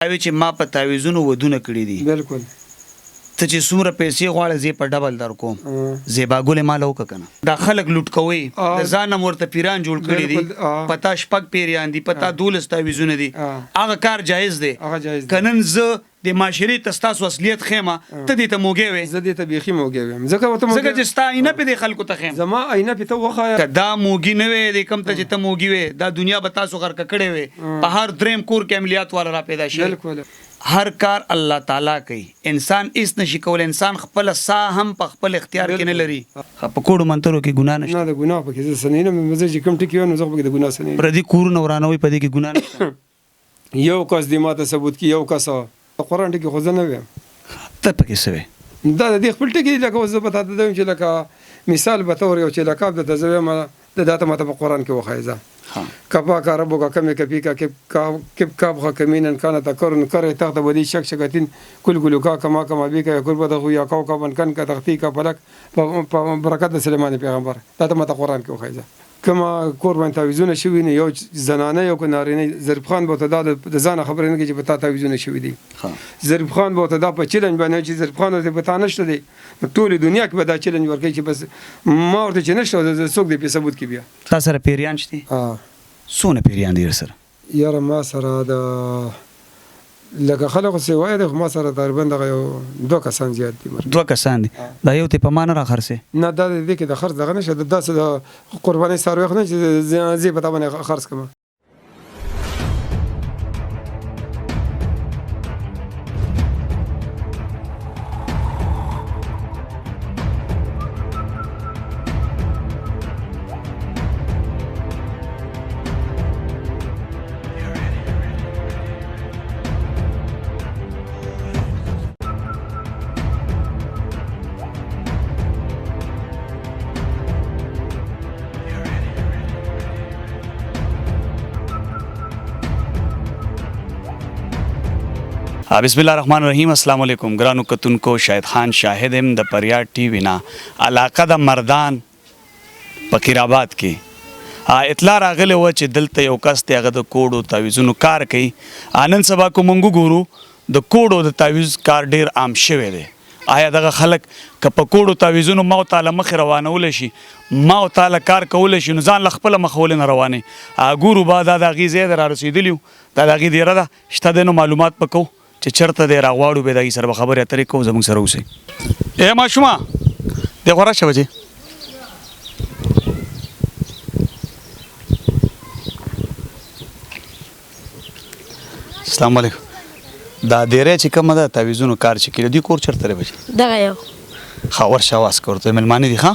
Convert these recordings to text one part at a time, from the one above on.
اوی چې ما په تعویذونو ودونه کړي دي بالکل ته چې څومره پیسې غواړې زه په ډبل در کوم زیبا ګل مال وک کنه دا خلک لوټ کوي د ځان ورته پیران جوړ کړي دي پتا شپک پیریان دي پتا دولس تعویذونه دي هغه کار جایز دی کنن زه د معاشري تستاس وصلیت خیمه ته دې ته موګي وي زه دې ته بيخي موګي وي ځکه ورته ځکه چې ستا عینه په دې خلکو ته خیم زما عینه په ته وخایا دا موګي نه وي د کم ته چې ته موګي وي دا دنیا به تاسو غر کړي وي په هر دریم کور کې عملیات والا را پیدا شي بالکل هر کار الله تعالی کوي انسان هیڅ نشي کول انسان خپل ساه هم په خپل اختیار کې نه لري په کوډو منترو کې ګناه نشته نه د ګناه په کې سنینه مزه چې کوم ټکی ونه زغ په کې د ګناه سنینه پر دې کور نورانوي په دې کې ګناه نشته یو کس دی ماته ثبوت کی یو کس قرآن ټکی خو نه ویم ته پکې سوي دا د خپل ټکی لکه وځه پتا ته دوم چې لکه مثال به تور یو چې لکه د تزویم د داته ماته په قرآن کې وخایزه كفا ربك كم كفيك كيف كابخ كمينا كانت أكرن كره تحت ودي شك شكتين كل كلوكا كما بيك يقول بدخو يا كوكبا كان كتختيك فلك بركات سليمان پیغمبر دا ما قرآن کې وخایزه کما قربان تعویذونه شوی نه یو زنانه یو نارینه ظریف خان بوته د ځان خبرې نه کې چې پتا تعویذونه شوی دي ظریف خان بوته دا په چیلنج باندې چې ظریف خان ته پتا نشته دي ټول دنیا کې به دا چیلنج ورکړي چې بس ما ورته چې نشته څوک دې په ثبوت کې بیا تاسو سره پیریان شته سونه پیریان دي سره یاره ما سره د لکه خلکو سیوای د ما سره تقریبا دغه دوه کسان زیات دي دوه کسان دي دا یو ته په مان را خرڅه نه دا دې کې د خرڅ دغه نشه د داسې قرباني سره وخت نه چې زی په تابانه خرڅ کما بسم الله الرحمن الرحیم السلام علیکم ګرانو کتونکو شاهد خان شاهد هم د پریار ټي وی نا علاقه د مردان فقیر آباد کې اطلاع راغلی و چې دلته یو کس دی هغه د کوډو تعویذونو کار کوي نن سبا کو مونږ ګورو د کوډو د تعویذ کار ډیر عام شوی دی آیا دغه خلک که په کوډو تعویذونو ما تعالی مخ روانول شي ما تعالی کار کول شي نو ځان خپل مخول نه روانه ګورو بعد د غي زیات را رسیدلیو د غي دیره ده شته د معلومات پکو چې چرته د راغواړو به دغه سره خبره اترې کو زموږ سره اوسې اے ماشوما د غوړه شوجه السلام علیکم دا ډیره چې کومه ده تعویذونو کار چې کړي دی کور چرته لري بچي دغه یو خاور شواس کوته ملمانه دي ښا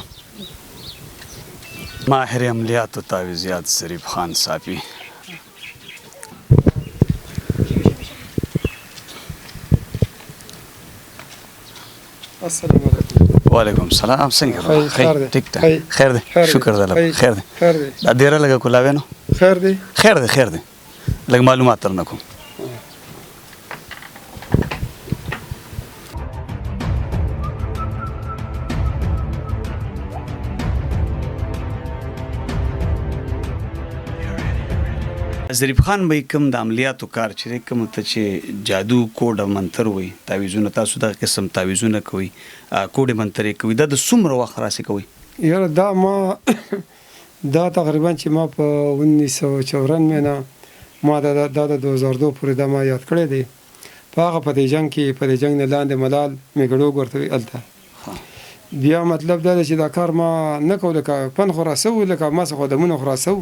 ماهر عملیات او تعویذات ظریف خان صافی السلام علیکم وعلیکم السلام څنګه خیر ټیک ته خیر دی شکر الله خیر دی دا ډیره لګه کولاوي نو خیر دی لګ معلومات ترنه کوم ظریف خان به کوم د عملیاتو کار چې کوم ته چې جادو کوډ منتر وي تعویذونه تاسو د قسم تعویذونه کوي کوډ منتر کوي د څومره وخت راسي کوي یاره دا ما دا تقریبا چې ما په 1994 نه ما دا 2002 پورې دا ما یاد کړی دی په هغه په دې جنگ کې په دې جنگ نه لاندې ملال میګړو ورته الته بیا مطلب دا چې دا کار ما نه کوله کا پن خو راسو لکه ما څه خدمونه خراسو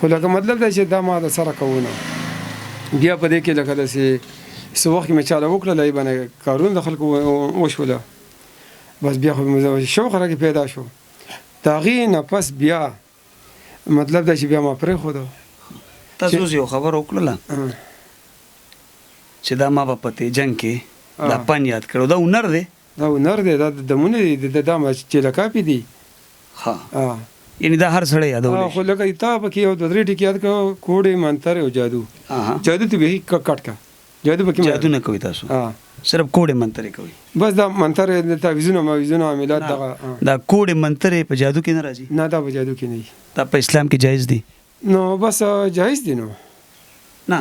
خو لکه مطلب دا چې دا ما د سره کوونه بیا په دې کې لکه داسې څه وخت مې چاله وکړه لای باندې کارونه د خلکو وشوله بس بیا خو شوق راکې پیدا شو د هغې نه پس بیا مطلب دا چې بیا ما پرېښوده تاسو یو خبر وکړله چې دا ما په دې جنګ کې دا پن یاد کړو دا هنر دی دا دمونه دي دا ما چې لکاپي دي ها یعنی دا هر سړی یادول خو لکه تا پکې یو د درې ټکی یاد کو کوډې منتر او جادو ته به کټ کا جادو پکې جادو نه کوي تاسو صرف کوډې منتر کوي بس دا منتر د تعویذونه عملیات دا کوډې منتر په جادو کې نه راځي نه دا په جادو کې نه دا په اسلام کې جایز دي نو بس جایز دي نو نه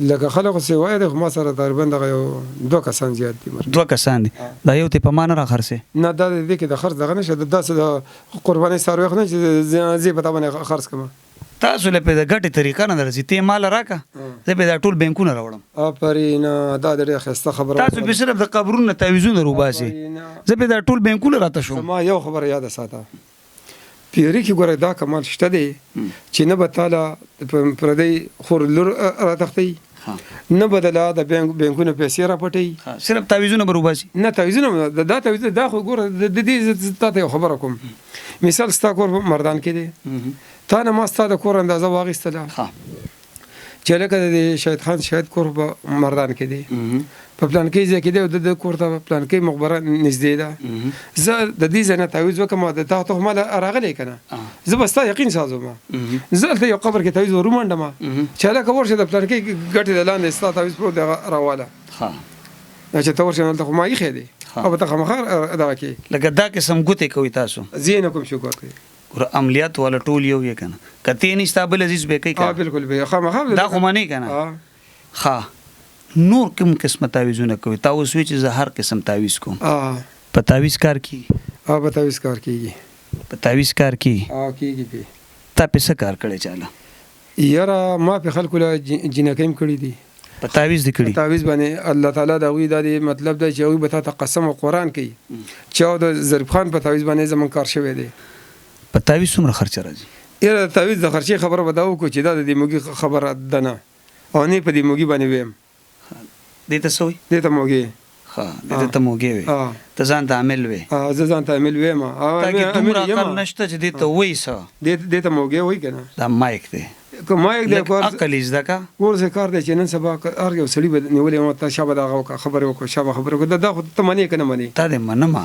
لکه خلکو څه وایي د ما سره تقریبا دغه یو 2 کسان زیات دي 2 کسان دي دا یو ته په مان را خرڅه نه دا د دې کې د خرڅ دغه نشه د داسې د قرباني ساروي خو نه چې زی په تابانه خرڅ کما تاسو له په غټي طریقه نه درځي ته مال راکا زه به دا ټول بانکونه راوړم اپرینا دا ډېره خسته خبره تاسو به صرف د قبرونو تعویذونه روباسي زه به دا ټول بانکونه راته شو ما یو خبره یاد ساته پیری کې ګوره دا کمال شته دی چې نه به تعالی پردی خور لور را تختی نه بدلا د بانکونو پیسې را پټي صرف تعویذونه بروباسي نه تعویذونه دا تعویذ دا خو ګوره د دې ته خبره کوم مثال ستا کور مردان کې دی تا نه ما ستا د کور اندازه واغېستله چې لکه د شهید خان شهید کور په مردان کې دی په پلانکۍ ځای کې دی د کور ته پلانکۍ مقبره نږدې ده زه د دې ځای نه تعویذ وکړم د تا ته ما راغلی که نه زه به ستا یقین سازم زه هلته یو قبر کې تعویذ ورومنډم چې هلکه ورشه د پلانکۍ ګټې د لاندې ستا تعویذ پروت دی هغه راواله چې ته ورشه هلته خو ما ایښی دی او به ته خامخا دغه کې لکه دا قسم ګوتې کوي تاسو زه یې نه کوم شکر کوي ور عملیات والا ټول یو یې کنه کته نشته بل عزیز به کوي ها بالکل به خامخا دا خو معنی کنه ها نور کوم قسم تعویذونه کوي تاسو چې زه هر قسم تعویذ کوم په تعویذ کار کی په تعویذ کار کیږي په تعویذ کار کی کیږي تا په څه کار کړی چاله یاره ما په خلکو له جنکیم کړی دي په تعویذ دی کړی تعویذ باندې الله تعالی دا وی دا مطلب دا چې وی به تا قسم او قران کوي چې د ظریف خان په تعویذ باندې زمون کار شوی دی په تعویذ څومره خرچ راځي یاره تعویذ د خرچې خبره بداو کو چې دا د موږي خبره ده نه او نه په دې موږي باندې ویم دې ته سوې دې ته موږي ها دې ته موږي وي ته ځان ته عامل وي زه ځان ته عامل ویم تا کې دومره عقل نشته چې دې ته وایي څه دې ته موږي وایي کنه دا مایک دی که مایک دې کور عقل زده کا ورسه کار دی چې نن سبا هر یو سړي به نیولې مو ته شابه دا خبره وکړه شابه خبره وکړه دا خو ته مانی کنه مانی تا دې منما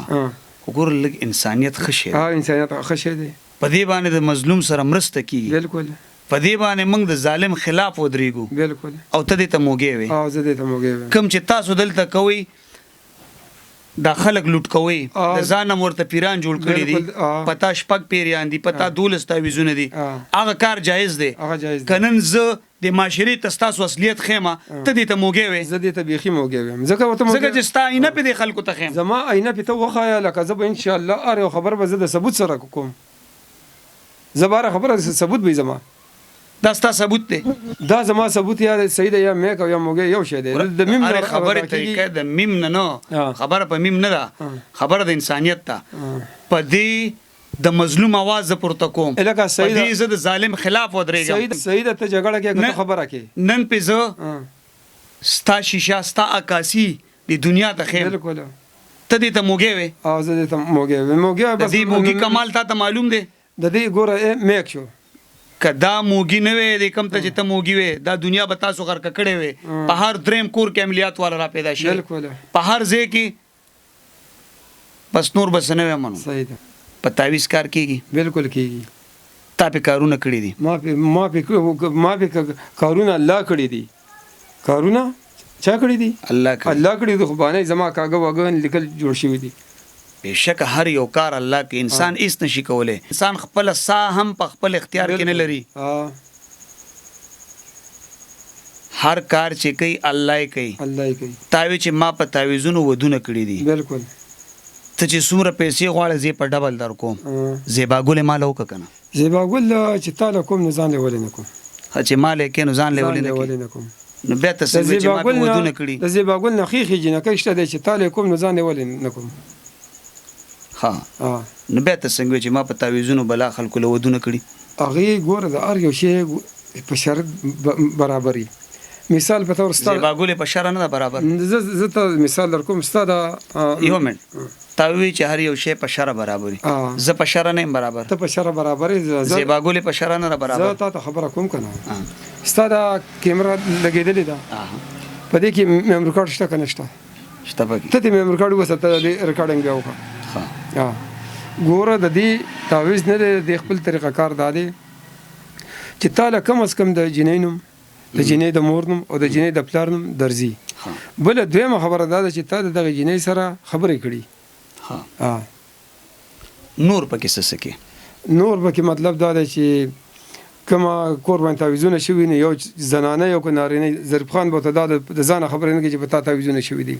وګور لګ انسانيت خشه انسانيت خشه دی په دې باندې د مظلوم سره مرسته کیږي بالکل په دې باندې موږ د ظالم خلاف ودرېګو بالکل او ته دې ته موږی وي زه دې ته موږی وي کوم چې تاسو دلته کوئ دا خلک لوټ کوي د ځان ورته پیران جوړ کړي دي پتا شپږ پیریان دي پتا 12 تعویذونه دي هغه کار جایز دی کنن زه د معاشري تاسو اصلیت خیمه ته دې ته موږی وي زه دې ته بيخي موږی وي ځکه ورته ځکه چې ستا عینه په دې خلکو ته خیم زما عینه په ته وخایا لکه زه به ان شاء الله اره خبر به زه د ثبوت سره کوم زبره خبره ثبوت به زما دا ستا ثبوت دی دا زما ثبوت یا سید یا میک او یا موږی یو شی دی د میم خبره طریقه د میم نه خبره په میم نه ده خبره د انسانيت ته په دې د مظلوم आवाज پورته کوم الکه سید دې زه د ظالم خلاف ودرېږم سید ته جګړه کې خبره کې نن په زه ستا شیشه ستا عکاسی د دنیا ته خیر بالکل ته دې ته موږی وي زه دې ته موږی وي موږی بس دې موږی کمال ته معلوم دی د دې ګوره میک شو کدا موږی نه وي د کم ته چې ته موږی وي دا دنیا به تاسو غر کړي وي په هر دریم کور کې عملیات والا را پیدا شي بالکل په هر ځای کې بس نور بس نه ومنو صحیح ده په تعویذ کار کیږي بالکل کیږي تا په کارونه کړی دي ما په کارونه الله کړی دي کارونه چا کړی دي الله کړی دي خو باندې زما کاغه وګن لیکل جوړ شوی دي بشک هر یو کار الله کې انسان هیڅ نشي کولای انسان خپل ساه هم په خپل اختیار کې نه لري هر کار چې کوي الله یې کوي تاوی چې ما په تعویذونو ودونه کړی دي بالکل ته چې څومره پیسې غواړې زه په ډبل در کوم زیباګل مال وک کنه زیباګل چې تعالی کوم نزان ولې نه کوم چې مال کې نزان ولې نه کوم نو بیا ته څنګه چې ما په ودونه کړی د زیباګل نه خيخي جنکه شته چې تعالی کوم نزان ولې نه کوم ها نو بیا ته څنګه چې ما په تعویذونو بلا خلکو له ودونه کړي هغه ګوره د ار یو شی په شرط برابرۍ مثال په تور ستاره زیباګل په شرط نه برابر زه ته مثال در کوم ستاره یو منټ تاوی چې هر یو شی په شرط برابرۍ زه په شرط نه برابر ته په شرط برابرۍ زیباګل په شرط نه برابر زه ته خبره کوم کنه ستاره کیمرا لګیدلې ده په دې کې میموري کارت شته کنه شته پکې ته میموري کارت وسته ریکارډینګ به وکړه ګوره د دې تعویذ نه د خپل طریقه کار دادی چې تعالی کم از کم د جنینم د جنې د مورنم او د جنې د پلارنم درځي بل دویمه خبره ده چې تا دغه جنې سره خبرې کړي نور پکې څه سکه نور پکې مطلب دا دی چې کما کور باندې تعویذونه شوي نه یو زنانه یو که نارینه ظریف خان به ورته دا د ځانه خبرې نه کوي چې په تا تعویذونه شوي دي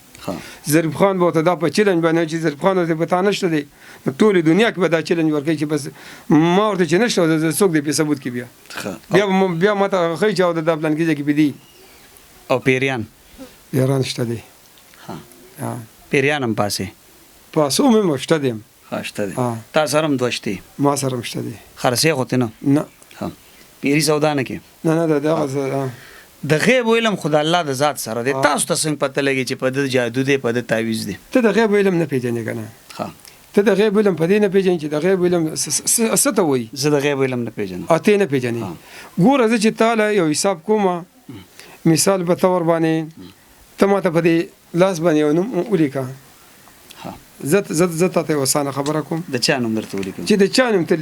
ظریف خان به ورته دا په چیلنج باندې چې ظریف خان ورته په تا نشته دی نو ټولې دنیا کې به دا چیلنج ورکوي چې بس ما ورته چې نشته څوک دی په ثبوت کې بیا ما ته ښایي چې دا پلان کې ځای کې دي. او پیریان شته دی پیریان هم پاسې پاسو مې شته دی شته دی تا سره هم دوه شتې ما سره هم شته دی خرڅې خو ته نه پیری سودا نه کې نه دغه د غیب علم خدای الله د ذات سره دی. تاسو ته څنګه پته لګي چې په د جادو دی په د تعویذ دی؟ ته د غیب علم نه پیژنې کنه ته د غیب علم په دې نه پیژنې چې د غیب علم څه ته وایي. زه د غیب علم نه پیژنم. اته نه پیژنې ګوره زه چې تعالی یو حساب کوم مثال په تور باندې ته ماته په دې لاس باندې یو نوم ولیکه زه ته وسانه خبره کوم د چا نوم درته ولیکم چې د چا نوم ته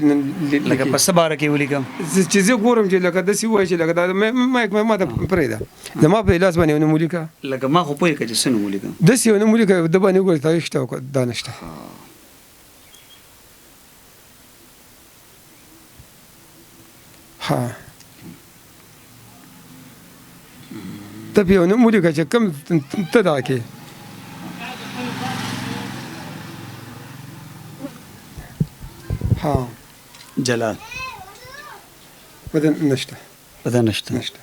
لکه په څه باره کې ولیکم چې زه ګورم چې لکه داسې وایي چې لکه دا ما ته پرېږده زما په لاس باندې یو نوم ولیکه لکه ما خو پوهېږه چې څه نوم ولیکم داسې یو نوم ولیکه د باندې وګورې تاریخ شته او دا نشته. ته په یو نوم ولیکه چې کوم ته دا کې جلال بدن نشته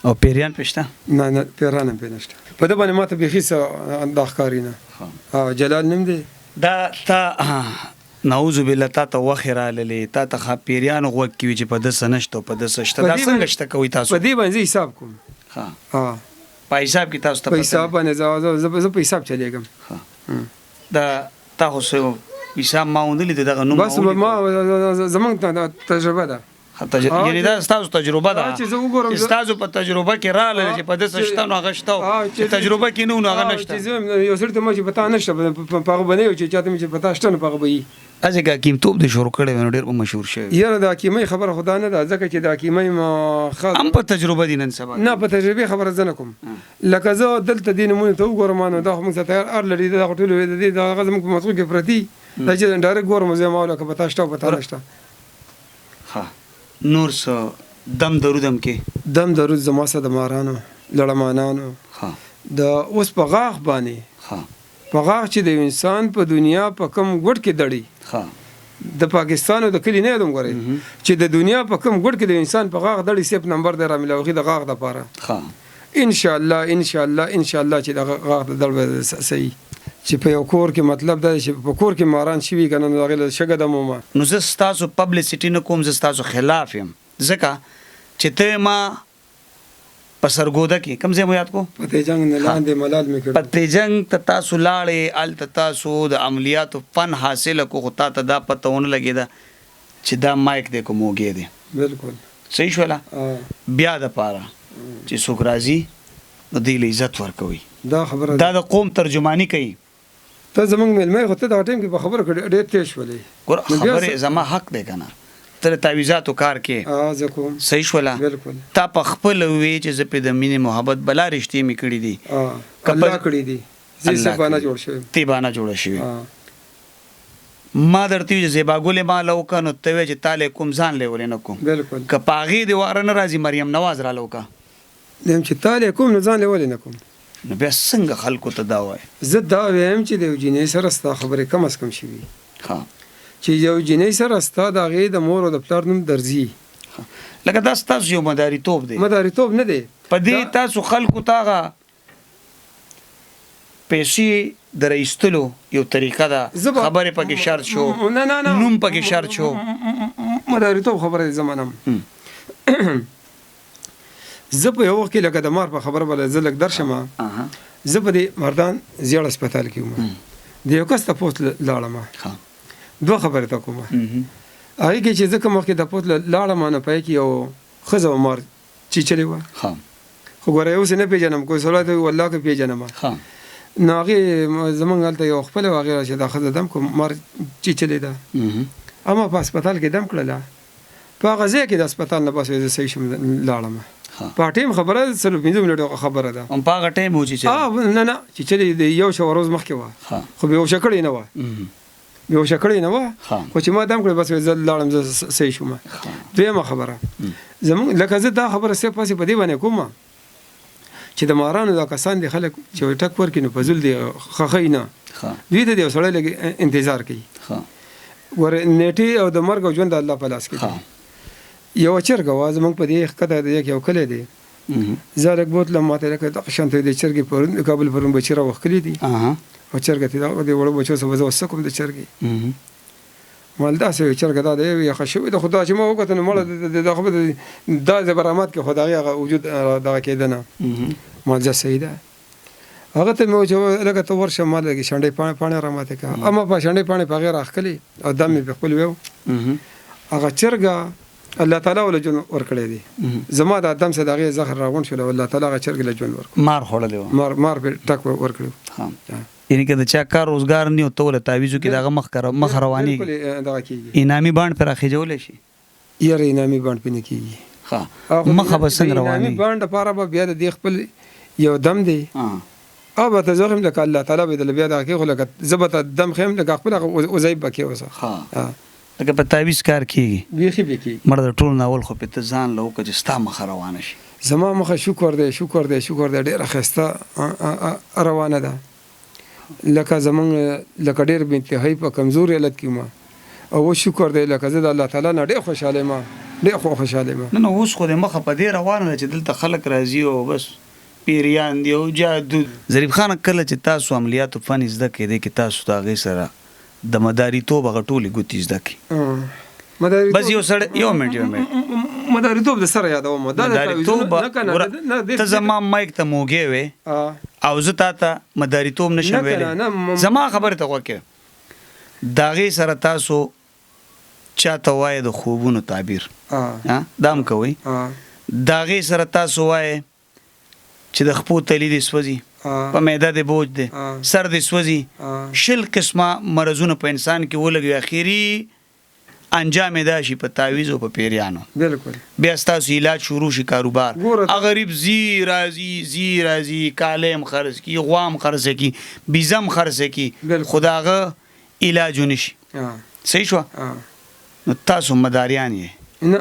او پیریان پشته نه پیران هم نشته په دې باندې ماته بيخي څه د ښکاری نه جلال نوم دی دا تا نعوذ بالله تا ته وخره للی تا ته پیریان غوږ کی چې په د سنشت په د سشت دا څنګه شته کوي تاسو په دې باندې حساب کوم په حساب کې تاسو ته په حساب باندې زه په حساب چلیږم دا تاسو حساب ما وندلې دغه نوم بس ما زمونږ تجربه ده یعنی دا ستاسو تجربه ده چې ستاسو په تجربه کې رااله چې په داسې شته نو هغه شته چې تجربه کې نو هغه نشته یو سړی ته ما چې پتا نشته په هغه باندې چې چاته مې چې پتا شته نو په هغه به وي ځکه حکیمتوب د شروع کړی نو ډېر مشهور شوی یاره د حکیمۍ خبره خدا نه ده ځکه چې د حکیمۍ هم په تجربه دي نن سبا نه په تجربې خبره زه نه کوم لکه زه دلته دې نمونې ته وګورم نو دا خو موږ ته تیار ار لري دا ټول دې دا هغه زموږ په مسعود کې پرتی دا چې ډایرکټ ګورم زه ما ولا که پتا شته پتا نشته نور څه دم درودم کې دم درود زما سره د مارانو لړمانانو د اوس په غاښ باندې په غاښ چې د انسان په دنیا په کم ګډ کې دړي د پاکستان او د کلی نه یادوم غواړي چې د دنیا په کم ګډ کې د انسان په غاښ دړي سپ نمبر دی را ملوغي د غاښ د پاره ان شاء الله چې د غاښ د دړ صحیح چې په یو کور کې مطلب دا چې په کور کې ماران شي کنه نو هغه شګه د موما نو زه تاسو پبلسټی نه کوم زه تاسو خلاف یم ځکه چې ته ما پسرګوده کې کم ځای مو یاد کو پته جنگ نه لاندې ملال مې کړ پته جنگ ته تاسو لاړې ال تاسو د عملیاتو فن حاصل کو خو ته دا پتهونه لګیدا چې دا مایک دې کوموږي دی بالکل صحیح شولا بیا د پاره چې څوک راځي نو دې له عزت ورکوي دا خبره دا د قوم ترجمانی کوي ته زمونږ ملمه خو ته دا ټیم کې په خبره کړې ډېر تیز شولې ګور خبره زما حق دی کنه تر تعویذاتو کار کې زه کوم صحیح شولا بالکل تا په خپل وی چې زه په د مینې محبت بلا رښتې می کړې دي الله کړې دي زه باندې جوړ شوم تی باندې جوړ شوی ما درته چې زیباګولې ما لوکا نو ته چې تعالی کوم ځان لولې نه کوم بالکل کپاغي دی واره راځي مریم نواز را لوکا دیم چې تعالی کوم نه ځان لولې نه کوم نو بیا څنګه خلکو ته دا وای زه دا وایم چې د جنې سره ستا خبرې کم از کم شي چې یو جنې سره ستا د هغې د مور او د پلار نوم درځي لکه دا ستاسو یو مداریتوب دی مداریتوب نه دی په دې تاسو خلکو ته هغه پیسې د رایستلو یو طریقه ده خبرې پکې شرط شو نوم پکې شرط شو مداریتوب خبره زمانم زه په یو وخت کې لکه د مار په خبره بله زه لږ درشم زه په دې مردان زیړ هسپتال کې وم د یو کس تپوس لاړم دوه خبرې ته کوم هغې کې چې زه کوم وخت کې تپوس لاړم نو په کې یو ښځه و مار چیچلې وه خو ګوره اوس یې نه پېژنم کوی سړی ته والله که پېژنم نو هغې زمونږ هلته یو خپله وه هغې چې دا ښځه دم کوم مار چیچلې ده اما په هسپتال کې دم کړله په هغه ځای کې د هسپتال نه بس زه صحیح شم لاړم په ټیم خبره 15 منټه خبره ده په هغه ټیم و چې نه چې یو شو ورځ مخکې وه خو به یو شکړې نه وه بیهوشه کړی نه وه ها. خو چې ما دم کړی بس زه لاړم زه صحیح شوم دویمه خبره زمونږ لکه زه دا خبره سې پاسې په دې باندې کوم چې د مارانو دا کسان دي خلک چې ټک ورکړي نو په زول دي خخی نه دوی ته د یو سړی لږ انتظار کوي ور نیټې او د مرګ او ژوند د الله په لاس کې دی یو چرګه وه زمونږ په دې ښکته د یو کلی دی زه لږ بوتلم ما ته لکه دغه شانته د چرګې پرون د کابل پرون بچي راوښکلي دي او چرګه ته د وړو بچو څخه زه وسه کوم د چرګې مال داسې یو چرګه دا دی یخه شوې ده خو دا چې ما وکتل نو مړه د خبره دا د برآمد کې خو د هغې هغه وجود دغه کېده نه مال زه صحیح ده هغه ته مې وچه لکه ته ورشه ما لږې شنډۍ پاڼې راماتې کړه اما په شنډۍ پاڼې په هغې راښکلې او دم مې په خپل ویو هغه چرګه الله تعالی ول ژوند ورکړی دی زما د ادم سره دغه زهر راغون شو الله تعالی هغه چرګ له ژوند ورکړ مار خوړلې و مار په ټک ورکړو یعنی که د چا کار روزګار نه وته ول تعویذو کې دغه مخ رواني دغه کیږي انامي باند پر اخیجول شي یاره انامي باند پنه کیږي ها مخ به څنګه رواني انامي باند لپاره به بیا د خپل یو دم دی او به تزخم لك الله تعالی به د بیا دغه کې خو لکه زبط دم خیم لکه خپل وزایب بکې وسه ها لکه په تعویذ کار کیږي بیخي بیخي مړ د ټول ناول خو په ځان له وکړه چې ستا مخ روانه شي زما مخه شکر دی ډېره ښایسته روانه ده لکه زمونږ لکه ډېر بې انتهایي په کمزور حالت کې ما او شکر دی لکه زه د الله تعالی نه ډېر خوشحاله یم نه اوس خو د مخه په دې روانه ده چې دلته خلک راځي او بس پیریان دی او جادو ظریف خان کله چې تاسو عملیاتو فن زده کړئ کې تاسو د هغې سره د مداریتوب هغه ټولې ګوتې زده کړي بس یو سړی یو منټ مداریتوب د سره یادوم مداریتوب ته زما مایک ته موږی وې او زه تا ته مداریتوب نشم ویلی زما خبرې ته غوږ کړه د هغې سره تاسو چاته وایې د خوبونو تعبیر دا هم کوئ د هغې سره تاسو وایې چې د خپو تلی دې سوځي په معده دې بوج دی سر دې سوځي شل قسمه مرضونه په انسان کې ولګي اخري انجام دا شي په تعویذ او په پیریانو بالکل بیا ستاسو علاج شروع شي کاروبار غریب زی راځي کالم خرڅ کی غوام خرڅ کی بیزم خرڅ کی خداغه علاج ونشي صحیح شو نو تاسو مداریان یې نه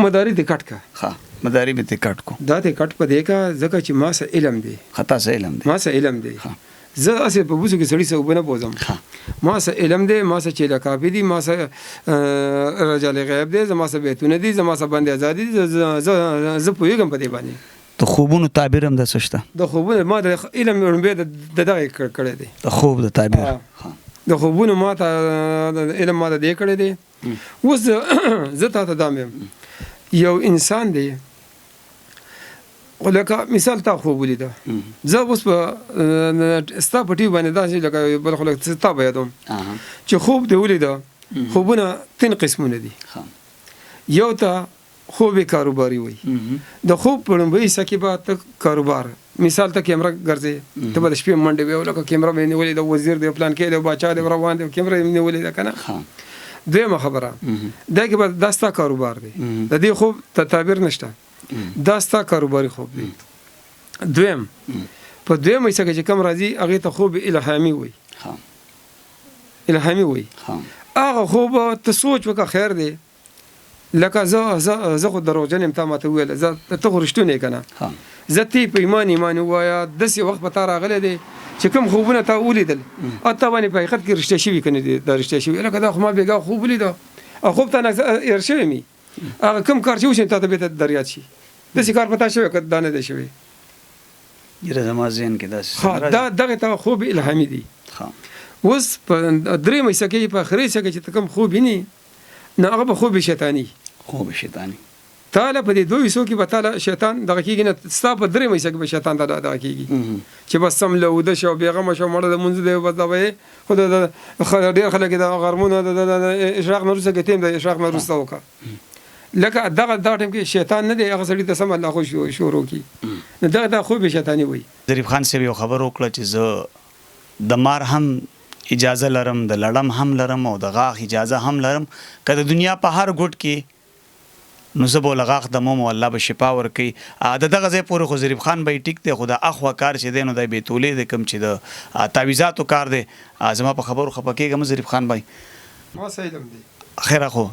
مداری دې کټ کا ها مداری به دې کټ کو دا دې کټ په دې کا ځکه چې ما سه علم دی خطا سه علم دی زه اسې په بوسو کې سړی سه وبنه بوزم ما سه علم دی ما سه چې لکافي دی ما سه رجال غیب دی زما سه بیتونه دی زما سه باندې ازادي دی زه پوهیږم په دې باندې د خوبونو تعبیر هم د سشته د خوبونو ما د علم ورنبه د دغه کړی دی د خوب د تعبیر د خوبونو ما ته علم ما د دې کړی دی اوس زه ته دام یو انسان دی لکه مثال تا خوب ولیده زه اوس په ستا په ټي باندې داسې لکه بل خو لکه ستا به یادوم چې خوب دې ولیده خوبونه 3 قسمونه دي یو ته خوب کاروباري وي د خوب په لومړي حصه کې به ته کاروبار مثال ته کیمرا ګرځي ته به د شپې منډې وي لکه کیمرا به نیولې د وزیر د پلان کې د باچا د روان د کیمرا نیولې ده کنه دویمه خبره دا کې به داستا کاروبار دی د دې خوب ته تعبیر نشته داستا کاروباري خوب دی دویم په دویم حصه کې چې کم راځي هغه ته خوب الهامي وي هغه خوب ته سوچ وکړه خیر دی لکه زه خو دروغجن یم تا ماته وویل زه ته خو رښتونی یې که نه زه تی په ایمان ووایه داسې وخت به تا راغلی دی چې کوم خوبونه تا ولیدل تا باندې په حقیقت کې رښتیا شوي که نه دي دا رښتیا شوي لکه دا خو ما بېګا خوب ولیده او خوب ته هېر شوی مي هغه کوم کار چې وشي تا ته بېرته در یاد شي داسې کار په تا شوی که دا نه دی شوی یره زما ذهن کې داسې دغې ته خوب الهامي دی اوس په درېیمه حصه کې په آخري حصه کې چې ته کوم خوب ویني نو هغه به خوب شیطاني تاله په دې دوه حصو کې به تاله شیطان دغه کېږي نه ستا په درېیمه حصه کې به شیطان دغه کېږي چې بس سم له وده شو بېغمه شو مړه د لمونځ دی بس دا به یې خو ډېر خلک د غرمونه د اشراق نه وروسته کې ټیم د اشراق نه وروسته وکړه لکه دغه ټیم کې شیطان نه دی هغه سړي ته سم الله خو شروع کړي نو دغه خوب شیطاني وایي ظریف خان صاحب یو خبر وکړه چې زه د مار هم اجازه لرم د لړم هم لرم او د غاښ اجازه هم لرم که د دنیا په هر ګوټ کې نو زه به ولغه اخدموم او الله به شفا ورکوي د دغه ځای پورې خو ظریف خان به یې ټیک دی خو د اخوا کار چې دی نو دی بیتولې دی کوم چې د تعویضاتو کار دی زما په خبرو خفه کېږم ظریف خان بھائی ما صحیح علم دی خیره خو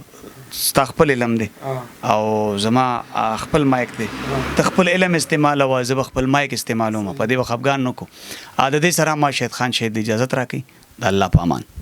ستا خپل علم دی او زما خپل مایک دی ته خپل علم استعمال او زه به خپل مایک استعمالوم په دې به خفګان نه کو د دې سره ما شهید خان شهید اجازت راکړي د الله په امان